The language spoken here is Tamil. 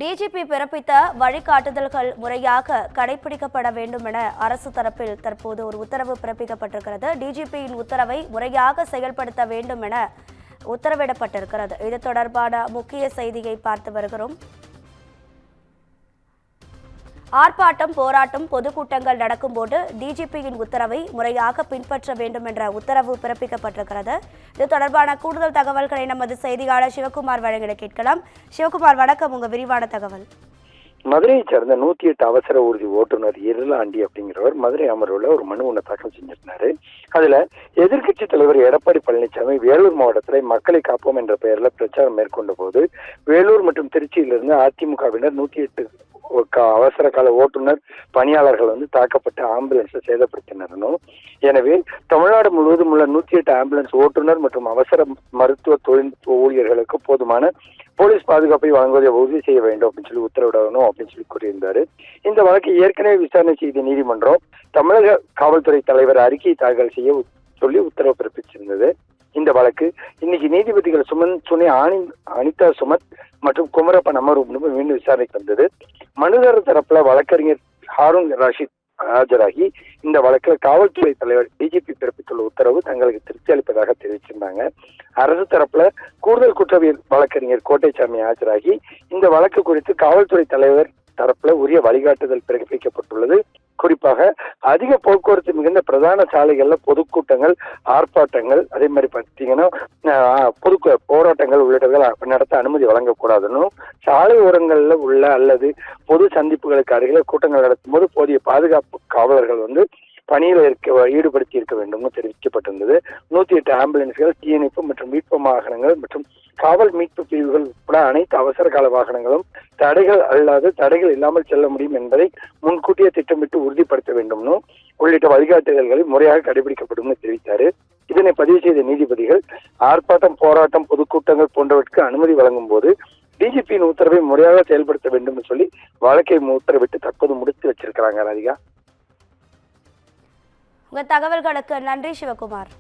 டிஜிபி பிறப்பித்த வழிகாட்டுதல்கள் முறையாக கடைபிடிக்கப்பட வேண்டும் என அரசு தரப்பில் தற்போது ஒரு உத்தரவு பிறப்பிக்கப்பட்டிருக்கிறது. டிஜிபியின் உத்தரவை முறையாக செயல்படுத்த வேண்டும் என உத்தரவிடப்பட்டிருக்கிறது. இது தொடர்பான முக்கிய செய்தியை பார்த்து வருகிறோம். ஆர்ப்பாட்டம், போராட்டம், பொதுக்கூட்டங்கள் நடக்கும்போது டிஜிபியின் உத்தரவை முறையாக பின்பற்ற வேண்டும் என்ற உத்தரவு பிறப்பிக்கப்பட்டிருக்கிறது. இது தொடர்பான கூடுதல் தகவல்களை நமது செய்தியாளர் சிவகுமார் வழங்கிட கேட்கலாம். சிவகுமார், வணக்கம். உங்க விரிவான தகவல். மதுரையை சேர்ந்த 108 அவசர ஊர்தி ஓட்டுநர் இருளாண்டி அப்படிங்கிறவர் மதுரை அமர்வுல ஒரு மனு ஒண்ணு தாக்கல் செஞ்சிருந்தாரு. அதுல எதிர்கட்சி தலைவர் எடப்பாடி பழனிசாமி வேலூர் மாவட்டத்துல மக்களை காப்போம் என்ற பெயர்ல பிரச்சாரம் மேற்கொண்ட போது வேலூர் மற்றும் திருச்சியிலிருந்து அதிமுகவினர் 108 அவசர கால ஓட்டுநர் பணியாளர்கள் தாக்கப்பட்டு ஆம்புலன்ஸை சேதப்படுத்தினரும். எனவே தமிழ்நாடு முழுவதும் உள்ள 108 ஆம்புலன்ஸ் ஓட்டுநர் மற்றும் அவசர மருத்துவ தொழில்நுட்ப ஊழியர்களுக்கு போதுமான போலீஸ் பாதுகாப்பை வழங்குவதை உறுதி செய்ய வேண்டும் அப்படின்னு சொல்லி உத்தரவிடணும் அப்படின்னு சொல்லி கூறியிருந்தாரு. இந்த வழக்கை ஏற்கனவே விசாரணை செய்த நீதிமன்றம் தமிழக காவல்துறை தலைவர் அறிக்கை தாக்கல் செய்ய சொல்லி உத்தரவு பிறப்பிச்சிருந்தது. இந்த வழக்கு இன்னைக்கு நீதிபதிகள் அனிதா சுமத் மற்றும் குமரப்பன் அமர்வு மீண்டும் விசாரணைக்கு வந்தது. மனுதாரர் தரப்புல வழக்கறிஞர் ஹாரூன் ரஷீத் ஆஜராகி இந்த வழக்கில் காவல்துறை தலைவர் டிஜிபி பிறப்பித்துள்ள உத்தரவு தங்களுக்கு திருப்தி அளிப்பதாக தெரிவிச்சிருந்தாங்க. அரசு தரப்புல கூடுதல் குற்றவியல் வழக்கறிஞர் கோட்டைசாமி ஆஜராகி இந்த வழக்கு குறித்து காவல்துறை தலைவர் தரப்புல உரிய வழிகாட்டுதல் பிறப்பிக்கப்பட்டுள்ளது. குறிப்பாக அதிக போக்குவரத்து மிகுந்த பிரதான சாலைகள்ல பொதுக்கூட்டங்கள், ஆர்ப்பாட்டங்கள், அதே மாதிரி பார்த்தீங்கன்னா போராட்டங்கள் உள்ளிட்டவர்கள் நடத்த அனுமதி வழங்கக்கூடாதுன்னு, சாலை ஓரங்கள்ல உள்ள அல்லது பொது சந்திப்புகளுக்கு அருகில கூட்டங்கள் நடத்தும் போது போதிய பாதுகாப்பு காவலர்கள் பணியில ஈடுபடுத்தி இருக்க வேண்டும் தெரிவிக்கப்பட்டிருந்தது. 108 ஆம்புலன்ஸ்கள், தீயணைப்பு மற்றும் மீட்பு வாகனங்கள் மற்றும் காவல் மீட்பு பிரிவுகள் உட்பட அனைத்து அவசர கால வாகனங்களும் தடைகள் இல்லாமல் செல்ல முடியும் என்பதை முன்கூட்டியே திட்டமிட்டு உறுதிப்படுத்த வேண்டும்னு உள்ளிட்ட வழிகாட்டுதல்களை முறையாக கடைபிடிக்கப்படும் தெரிவித்தாரு. இதனை பதிவு செய்த நீதிபதிகள் ஆர்ப்பாட்டம், போராட்டம், பொதுக்கூட்டங்கள் போன்றவற்றுக்கு அனுமதி வழங்கும் போது டிஜிபியின் உத்தரவை முறையாக செயல்படுத்த வேண்டும் சொல்லி வழக்கை உத்தரவிட்டு தற்போது முடித்து வச்சிருக்கிறாங்க. ராதிகா, உங்க தகவல்களுக்கு நன்றி சிவகுமார்.